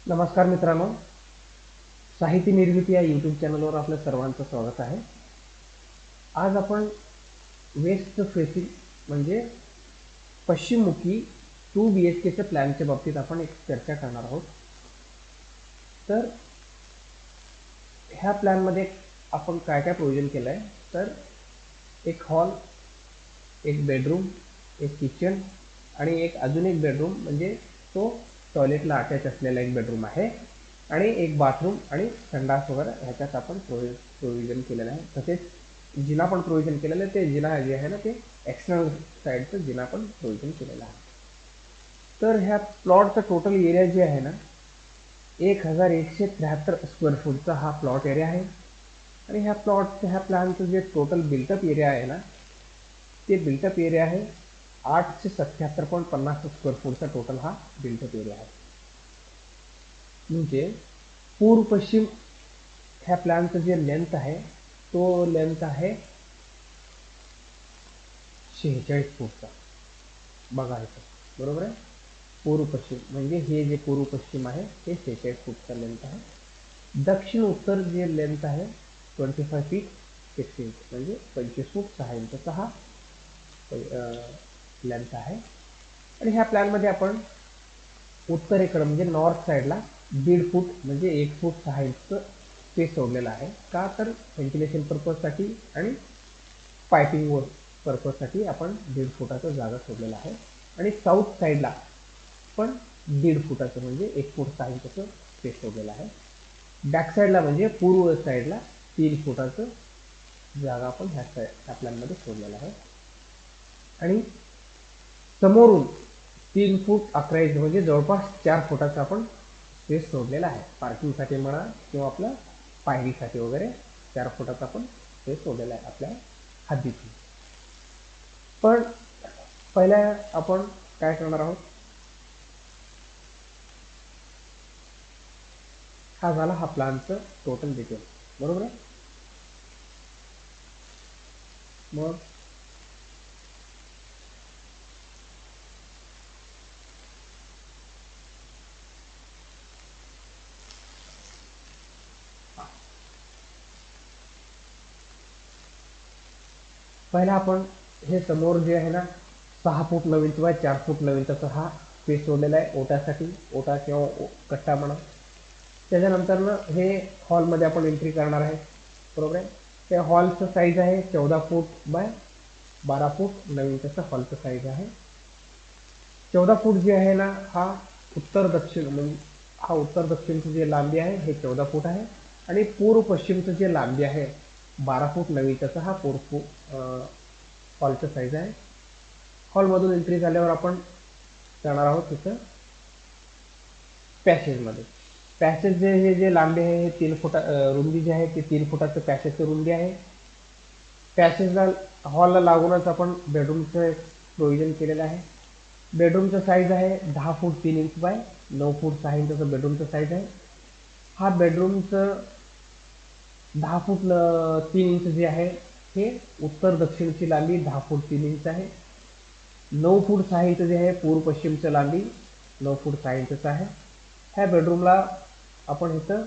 नमस्कार मित्रांनो, साहित्य निर्मिती या यूट्यूब चॅनलवर आपल्या सर्वांचं स्वागत आहे. आज आपण वेस्ट फेसिंग म्हणजे पश्चिममुखी 2 BHKच्या प्लॅनच्या बाबतीत आपण एक चर्चा करणार आहोत. तर ह्या प्लॅनमध्ये आपण काय काय प्रोव्हिजन केलं आहे, तर एक हॉल, एक बेडरूम, एक किचन आणि अजून एक बेडरूम म्हणजे तो टॉयलेटला अटॅच असलेला एक बेडरूम आहे आणि एक बाथरूम आणि संडास वगैरे ह्याच्यात आपण प्रोव्हिजन केलेलं आहे. तसेच जिना पण प्रोव्हिजन केलेलं आहे. ते जिना जे आहे ना, ते एक्सटर्नल साईडचं जिना पण प्रोव्हिजन केलेलं आहे. तर ह्या प्लॉटचा टोटल एरिया जे आहे ना, 1173 स्क्वेअर फूटचा हा प्लॉट एरिया आहे. आणि ह्या प्लॅनचं जे टोटल बिल्टअप एरिया आहे ना, ते बिल्टअप एरिया आहे 877.50 स्क्वेअर फूटचा टोटल हा बिल्टअप एरिया आहे. म्हणजे पूर्व पश्चिम ह्या प्लॅनचं जे लेंथ आहे, तो लेंथ आहे 46 फूटचा. बघा इथं, बरोबर आहे. पूर्व पश्चिम म्हणजे हे जे पूर्व पश्चिम आहे ते 46 फूटचा लेंथ आहे. दक्षिण उत्तर जे लेंथ आहे 25 फीट 6 इंच म्हणजे 25 फूट 6 इंचचा हा लेंथ आहे. आणि ह्या प्लॅनमध्ये आपण उत्तरेकडे म्हणजे नॉर्थ साईडला 1.5 फूट म्हणजे 1 फूट 6 इंचचं स्पेस सोडलेला आहे. का तर व्हेंटिलेशन पर्पजसाठी आणि पायपिंग पर्पजसाठी आपण 1.5 फुटाचा जागा सोडलेला आहे. आणि साऊथ साईडला पण 1.5 फुटाचं म्हणजे 1 फूट 6 इंचचं स्पेस सोडलेलं आहे. बॅक साईडला म्हणजे पूर्व साईडला 3 फुटाचं जागा आपण ह्या प्लॅनमध्ये सोडलेला आहे. आणि समोरून 3 फूट 11 इंच म्हणजे जवळपास 4 फुटाचा आपण स्पेस सोडलेला आहे. पार्किंगसाठी म्हणा किंवा आपल्या पायरीसाठी वगैरे 4 फुटाचा आपण स्पेस सोडलेला आहे आपल्या हद्दीतून. पण पहिल्या आपण काय करणार आहोत, हा झाला हा प्लॅनचं टोटल डिटेल, बरोबर आहे. मग पहिला आपण हे समोर जे आहे ना 6 फूट 9 इंच बाय 4 फूट 9 इंचाचा हा स्पेस सोडलेला आहे ओटासाठी, ओटा किंवा कट्टा म्हणा. त्याच्यानंतर ना हे हॉलमध्ये आपण एंट्री करणार आहे, बरोबर आहे. त्या हॉलचं साईज आहे 14 फूट बाय 12 फूट 9 इंचाचा हॉलचं साईज आहे. 14 फूट जे आहे ना, हा उत्तर दक्षिण म्हणजे हा उत्तर दक्षिणची जी लांबी आहे हे 14 फूट आहे. आणि पूर्व पश्चिमचं जे लांबी आहे 12 फूट 9 इंचाचा हा हॉलचं साईज आहे. हॉलमधून एंट्री झाल्यावर आपण जाणार आहोत तिथं पॅसेजमध्ये. पॅसेज जे लांबी आहे हे 3 फुटा रुंदी जी आहे ती 3 फुटाचं पॅसेजची रुंदी आहे. पॅसेजला हॉलला लागूनच आपण बेडरूमचं प्रोव्हिजन केलेलं आहे. बेडरूमचं साईज आहे 10 फूट 3 इंच बाय 9 फूट 6 इंचाचं बेडरूमचं साईज आहे. हा बेडरूमचं 10 फूट 3 इंच जे आहे हे उत्तर दक्षिणची लांबी 10 फूट 3 इंच आहे. 9 फूट 6 इंच जे आहे पूर्व पश्चिमचं लांबी 9 फूट 6 इंचचं आहे. ह्या बेडरूमला आपण इथं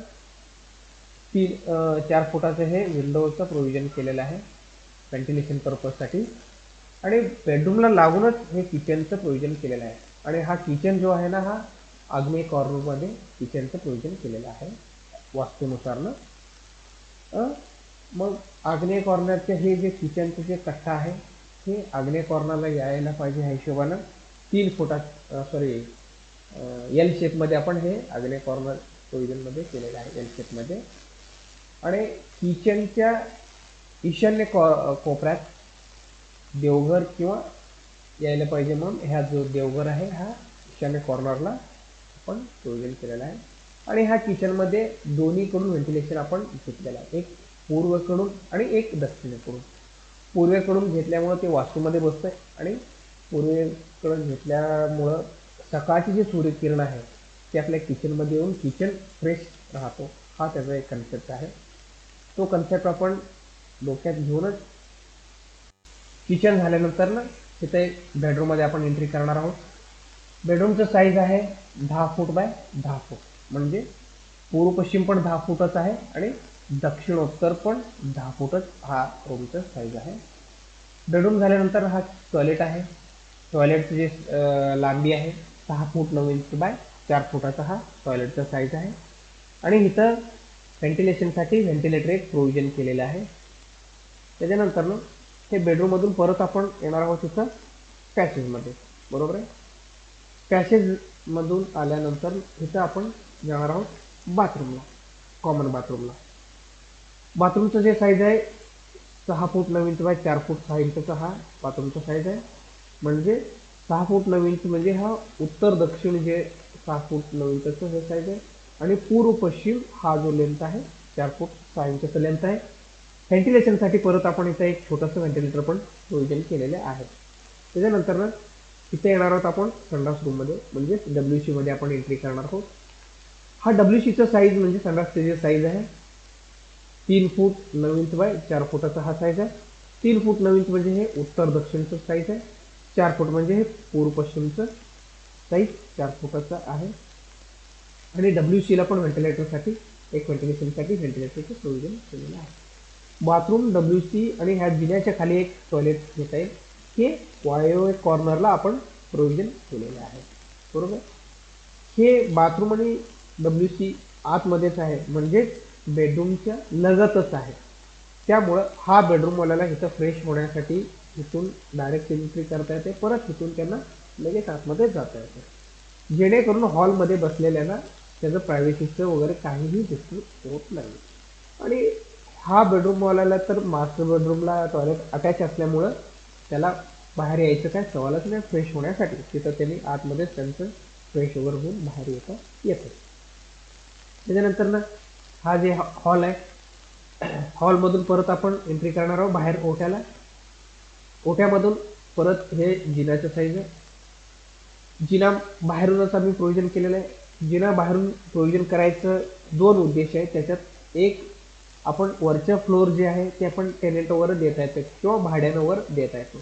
4 फुटाचं हे विंडोचं प्रोव्हिजन केलेलं आहे व्हेंटिलेशन पर्पजसाठी. आणि बेडरूमला लागूनच हे किचनचं प्रोव्हिजन केलेलं आहे. आणि हा किचन जो आहे ना, हा आग्नेय कॉर्नरमध्ये किचनचं प्रोव्हिजन केलेलं आहे वास्तूनुसारनं. मग आग्नेय कॉर्नरचे हे जे किचनचं जे कट्टा आहे हे आग्नेय कॉर्नरला यायला पाहिजे ह्या हिशोबानं 3 फुटात एल शेपमध्ये आपण हे आग्नेय कॉर्नर प्रोव्हिजनमध्ये केलेलं आहे, एल शेपमध्ये. आणि किचनच्या ईशान्य कोपऱ्यात देवघर किंवा यायला पाहिजे म्हणून ह्या जो देवघर आहे हा ईशान्य कॉर्नरला आपण प्रोव्हिजन केलेला आहे. आणि ह्या किचनमध्ये दोन्हीकडून व्हेंटिलेशन आपण घेतलेलं आहे, एक पूर्वेकडून आणि एक दक्षिणेकडून. पूर्वेकडून घेतल्यामुळं ते वास्तूमध्ये बसतंय आणि पूर्वेकडून घेतल्यामुळं सकाळची जी सूर्यकिरण आहे ते आपल्या किचनमध्ये येऊन किचन फ्रेश राहतो, हा त्याचा एक कन्सेप्ट आहे. तो कन्सेप्ट आपण डोक्यात घेऊनच किचन झाल्यानंतर ना तिथे बेडरूममध्ये आपण एंट्री करणार आहोत. बेडरूमचं साईज आहे 10 फूट बाय 10 फूट म्हणजे पूर्व पश्चिम पण 10 फूटच आहे आणि दक्षिणोत्तर पण 10 फूटच हा रूमचा साईज आहे. बेडरूम झाल्यानंतर हा टॉयलेट आहे. टॉयलेटची जी लांबी आहे 6 फूट 9 इंच बाय 4 फुटाचा हा टॉयलेटचा साईज आहे. आणि इथं व्हेंटिलेशनसाठी व्हेंटिलेटर एक प्रोव्हिजन केलेलं आहे. त्याच्यानंतर हे बेडरूममधून परत आपण येणार आहोत इथं पॅसेजमध्ये, बरोबर आहे. पॅसेजमधून आल्यानंतर इथं आपण जाणार आहोत बाथरूमला, कॉमन बाथरूमला. बाथरूमचं जे साईज आहे 6 फूट 9 इंच बाय 4 फूट 6 इंचचा हा बाथरूमचा साईज आहे. म्हणजे 6 फूट 9 इंच म्हणजे हा उत्तर दक्षिण जे 6 फूट 9 इंचचं हे साईज आहे. आणि पूर्व पश्चिम हा जो लेंथ आहे 4 फूट 6 इंचचं लेंथ आहे. व्हेंटिलेशनसाठी परत आपण इथं एक छोटंसं व्हेंटिलेटर पण प्रोव्हिजन केलेले आहे. त्याच्यानंतर ना इथे येणार आहोत आपण संडास रूममध्ये, म्हणजे WC मध्ये आपण एंट्री करणार आहोत. हा WCचा साईज म्हणजे संडासचे जे साईज आहे 3 फूट 9 इंच बाय 4 फुटाचा हा साईज आहे. 3 फूट 9 इंच म्हणजे हे उत्तर दक्षिणचं साईज आहे. 4 फूट म्हणजे हे पूर्व पश्चिमचं साईज 4 फुटाचा आहे. आणि WC ला पण व्हेंटिलेटरसाठी एक व्हेंटिलेशनसाठी व्हेंटिलेटरचं प्रोव्हिजन केलेलं आहे. बाथरूम WC आणि ह्या जिन्याच्या खाली एक टॉयलेट घेता येईल, हे वायव्य कॉर्नरला आपण प्रोव्हिजन केलेलं आहे, बरोबर. हे बाथरूम आणि WC आतमध्येच आहे, म्हणजेच बेडरूमच्या लगतच आहे. त्यामुळं हा बेडरूमवाल्याला इथं फ्रेश होण्यासाठी इथून डायरेक्ट एंट्री करता येते, परत इथून त्यांना लगेच आतमध्ये जाता येते, जेणेकरून हॉलमध्ये बसलेल्यांना त्याचं प्रायव्हसीचं वगैरे काहीही डिस्टर्ब होत नाही. आणि हा बेडरूमवाल्याला तर मास्टर बेडरूमला टॉयलेट अटॅच असल्यामुळं त्याला बाहेर यायचं काय सवालच नाही फ्रेश होण्यासाठी. तिथं त्यांनी आतमध्येच त्यांचं फ्रेश वगैरे होऊन बाहेर येतं. त्याच्यानंतर ना हा जे हॉल आहे, हॉलमधून परत आपण एंट्री करणार आहोत बाहेर ओट्याला. ओट्यामधून परत हे जिन्याचं साईज आहे. जिना बाहेरूनच आम्ही प्रोव्हिजन केलेलं आहे. जिना बाहेरून प्रोव्हिजन करायचं 2 उद्देश आहे त्याच्यात. एक, आपण वरच्या फ्लोअर जे आहे ते आपण टेनेंटवर देता येतं किंवा भाड्यानं देता येतो.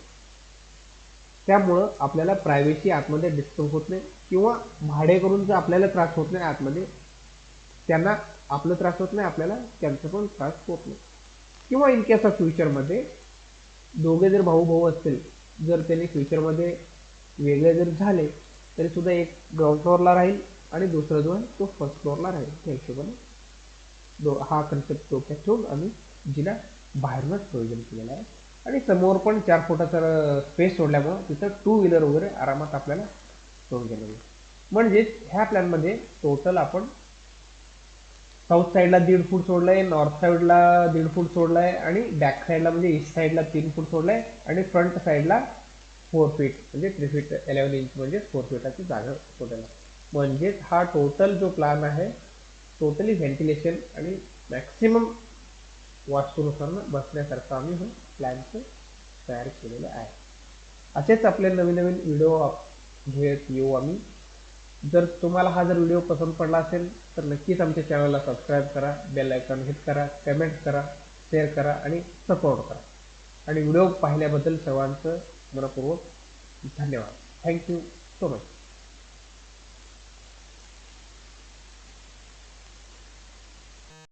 त्यामुळं आपल्याला प्रायव्हसी आतमध्ये डिस्टर्ब होत नाही किंवा भाडेकरूंचा आपल्याला त्रास होत नाही आतमध्ये. त्यांना आपलं त्रास होत नाही, आपल्याला त्यांचा पण त्रास होत नाही. किंवा इन केस ऑफ फ्युचरमध्ये दोघे जर भाऊ भाऊ असतील, जर त्यांनी फ्युचरमध्ये वेगळे जर झाले तरी सुद्धा एक ग्राउंड फ्लोअरला राहील आणि दुसरा जो आहे तो फर्स्ट फ्लोअरला राहील. त्या हिशोबाने हा कन्सेप्ट डोक्यात ठेवून आम्ही जिना बाहेरूनच प्रोव्हिजन केलेला आहे. आणि समोर पण 4 फुटाचा स्पेस सोडल्यामुळं तिथं 2 व्हीलर वगैरे आरामात आपल्याला सोडून गेलेलं. म्हणजेच ह्या प्लॅनमध्ये टोटल आपण साऊथ साईडला 1.5 फूट सोडलंय, नॉर्थ साईडला 1.5 फूट सोडलाय आणि बॅक साईडला म्हणजे ईस्ट साईडला 3 फूट सोडलाय आणि फ्रंट साईडला 4 फीट म्हणजे 3 फीट 11 इंच म्हणजे 4 फीटाची जागा सोडलेला. म्हणजेच हा टोटल जो प्लॅन आहे टोटली व्हेंटिलेशन आणि मॅक्सिमम वास्तूनुसार बसण्यासारखं आम्ही हे प्लॅनचं तयार केलेलं आहे. असेच आपले नवीन नवीन व्हिडिओ घेत येऊ आम्ही. जर तुम्हाला हा जर व्हिडिओ पसंत पडला असेल तर नक्कीच आमच्या चॅनलला सबस्क्राईब करा, बेल आयकॉन हिट करा, कमेंट करा, शेअर करा आणि सपोर्ट करा. आणि व्हिडिओ पाहिल्याबद्दल सर्वांचं मनपूर्वक धन्यवाद. Thank you so much.